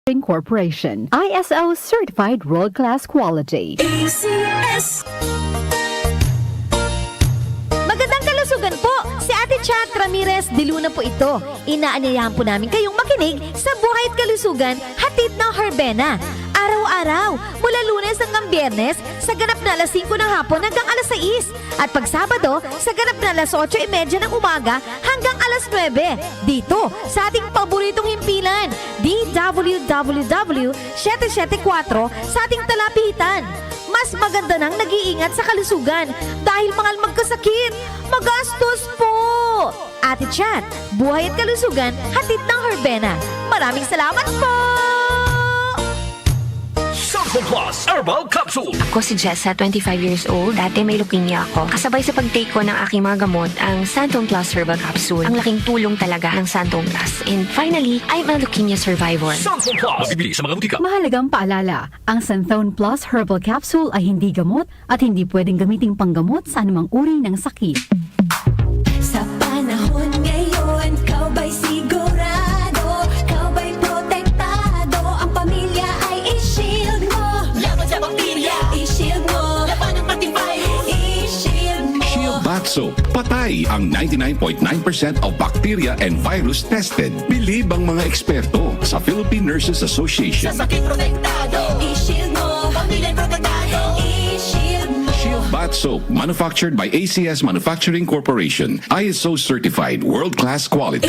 Corporation. ISO certified world-class quality. ACS. Magandang kalusugan po! Si Ate Chat Ramirez de Luna po ito. Inaanyayahan po namin kayong makinig sa Buhay at Kalusugan, hatid ng Herbena. Araw-araw, mula Lunes hanggang Biyernes, sa ganap na alas 5 ng hapon hanggang alas 6. At pag Sabado, sa ganap na alas 8:30 ng umaga hanggang alas 9. Dito, sa ating paboritong himpilan, DWWW 774 sa ating talapitan. Mas maganda nang nag-iingat sa kalusugan dahil mahal magkasakit. Magastos po! Ate Chat, Buhay at Kalusugan, hatid ng Herbena. Maraming salamat po! Santon Plus Herbal Capsule. Ako si Jessa, 25 years old. Dati may leukemia ako. Kasabay sa pag-take ko ng aking mga gamot, ang Santon Plus Herbal Capsule. Ang laking tulong talaga ng Santon Plus. And finally, I'm a leukemia survivor. Santon Plus. Mabibili sa mga butika. Mahalagang paalala, ang Santhone Plus Herbal Capsule ay hindi gamot at hindi pwedeng gamiting panggamot sa anumang uri ng sakit. Sa panahon ngayon, kau ba'y sigurado? Kau ba'y protektado? Ang pamilya ay i-shield mo. Laban sa bakterya, i-shield mo. Laban ng pati virus, i-shield mo. Shield Bath Soap. Patay ang 99.9% of bacteria and virus tested. Bilib ang mga eksperto sa Philippine Nurses Association. Sa sakit protektado, i-shield mo. Pamilya protektado, i-shield mo. Shield Bath Soap, manufactured by ACS Manufacturing Corporation. ISO certified, world-class quality.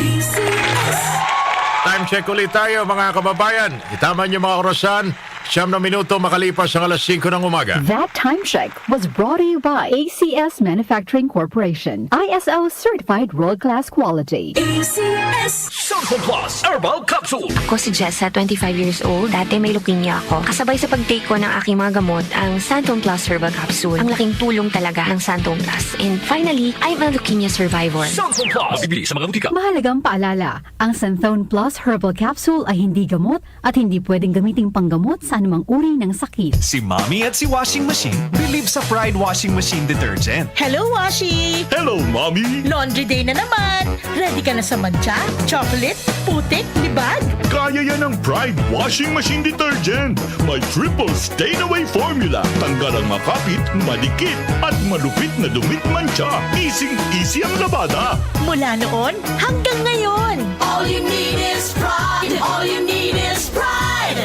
Time check ulit tayo mga kababayan. Itaman niyo mga orasan. 9 na minuto makalipas ang alas 5 ng umaga. That time check was brought to you by ACS Manufacturing Corporation. ISO certified world-class quality. ACS. Santon Plus Herbal Capsule. Ako si Jessa, 25 years old. Dati may leukemia ako. Kasabay sa pag-take ko ng aking mga gamot, ang Santon Plus Herbal Capsule. Ang laking tulong talaga ng Santon Plus. And finally, I'm a leukemia survivor. Santon Plus. Mabibili sa mga butika. Mahalagang paalala, ang Santhone Plus Herbal Capsule ay hindi gamot at hindi pwedeng gamiting panggamot sa anumang uri ng sakit. Si Mommy at si Washing Machine believe sa Pride Washing Machine Detergent. Hello, Washi! Hello, Mommy! Laundry day na naman! Ready ka na sa mancha, chocolate, putik, libag? Kaya yan ang Pride Washing Machine Detergent. May triple stain-away formula. Tanggal ang makapit, madikit, at malupit na dumit mancha. Easy ang labada. Mula noon hanggang ngayon! All you need is pride. All you need is pride.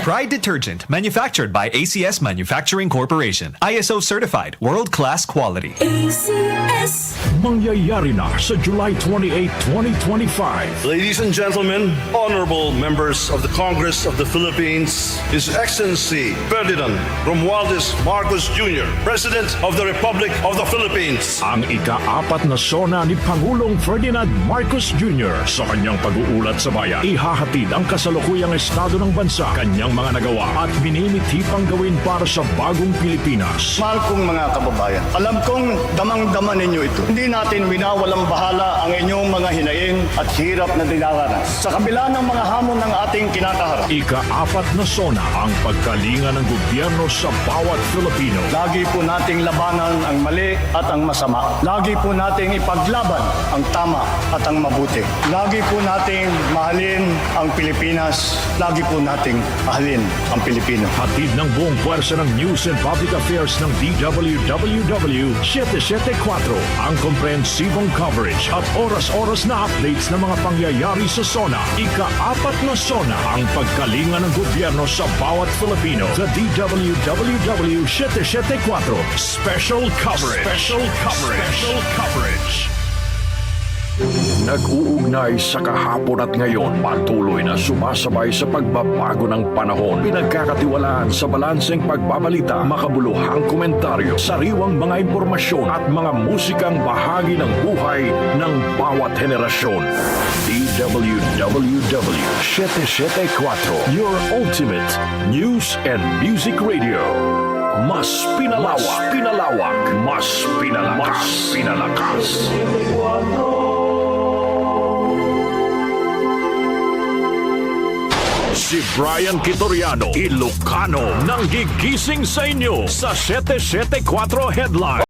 Pride Detergent, manufactured by ACS Manufacturing Corporation. ISO certified, world-class quality. ACS. Mangyayari na sa July 28, 2025. Ladies and gentlemen, honorable members of the Congress of the Philippines, His Excellency Ferdinand Romualdez Marcos Jr., President of the Republic of the Philippines. Ang ika-4 na sona ni Pangulong Ferdinand Marcos Jr. sa kanyang pag-uulat sa bayan. Ihahatid ang kasalukuyang estado ng bansa, kanyang mga nagawa at minimithi pang gawin para sa bagong Pilipinas. Mahal kong mga kababayan, alam kong damang-dama ninyo ito. Hindi natin winawalang bahala ang inyong mga hinaing at hirap na dinaranas. Sa kabila ng mga hamon ng ating kinakaharap, Ika-4 na sona ang pagkalinga ng gobyerno sa bawat Filipino. lagi po nating labanan ang mali at ang masama. Lagi po nating ipaglaban ang tama at ang mabuti. Lagi po nating mahalin ang Pilipinas. Lagi po nating mahalin ang Pilipino. Hatid ng buong puwersa ng News and Public Affairs ng DWWW 774 ang komprehensibong coverage at oras-oras na updates ng mga pangyayari sa SONA. Ika-4 na SONA ang pagkalinga ng gobyerno sa bawat Filipino. The DWWW 774 Special Coverage. Special Coverage. Special Coverage. Nag-uugnay sa kahapon at ngayon, patuloy na sumasabay sa pagbabago ng panahon. Pinagkakatiwalaan sa balanseng pagbabalita, makabuluhang komentaryo, sariwang mga impormasyon at mga musikang bahagi ng buhay ng bawat henerasyon. DWWW 774, your ultimate news and music radio. Mas pinalawak, mas pinalakas. Si Brian Kitoriano, Ilocano, nang gigising sa inyo sa 774 Headline.